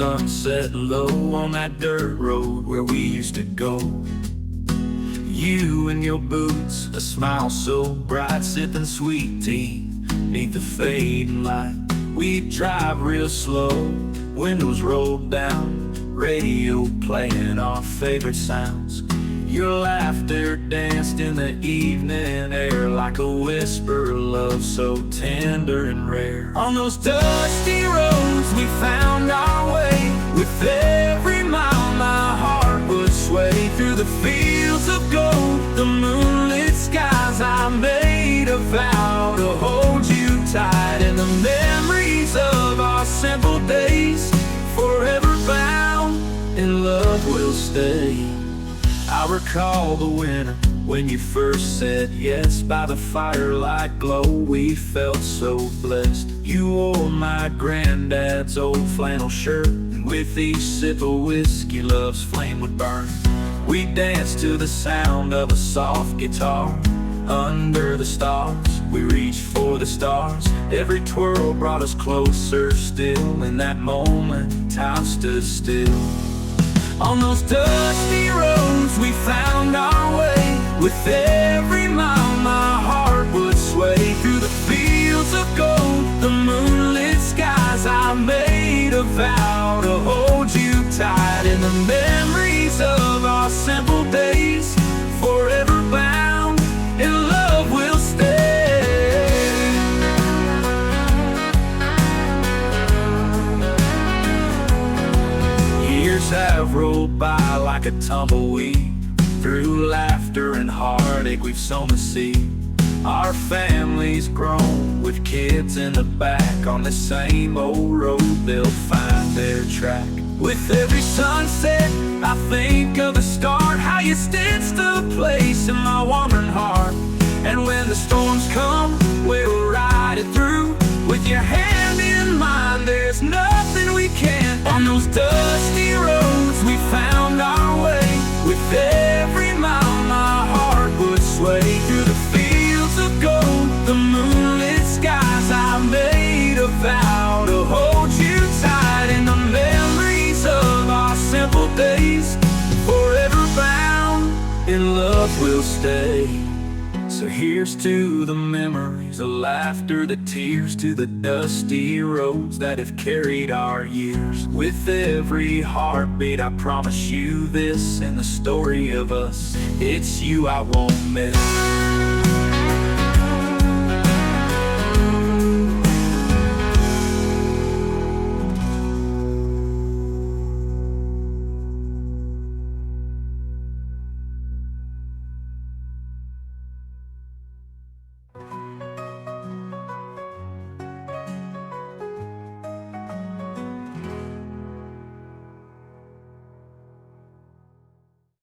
sunset low on that dirt road where we used to go. You in your boots, a smile so bright, sipping sweet tea beneath the fading light. We'd drive real slow, windows rolled down, radio playing our favorite sounds. Your laughter danced in the evening air like a whisper of love so tender and rare. On those dusty roads we found our way. With every mile my heart would sway. Through the fields of gold, the moonlit skies, I made a vow to hold you tight. And the memories of our simple days, forever bound in love will stay. I recall the winter when you first said yes. By the firelight glow we felt so blessed. You wore my granddad's old flannel shirt, and with each sip of whiskey love's flame would burn. We danced to the sound of a soft guitar. Under the stars we reached for the stars. Every twirl brought us closer still. In that moment time stood still. On those dusty roads we found our way. With every mile my heart would sway. Through the fields of gold, the moonlit skies, I made a vow to hold you tight. In the memories of our simple days, forever bound in love will stay. Years have rolled by like a tumbleweed. Through laughter and heartache we've sown the seed. Our family's grown with kids in the back. On the same old road they'll find their track. With every sunset I think of the start, how you stitched the place in my wandering heart. And when the storms come we'll ride it through. With your hand in mine there's nothing we can't. On those dusty roads we found our way. With every mile my heart would sway. Through the fields of gold, the moonlit skies, I made a vow to hold you tight. In the memories of our simple days, forever bound in love will stay. So here's to the memories, the laughter, the tears, to the dusty roads that have carried our years. With every heartbeat I promise you this, in the story of us, it's you I won't miss.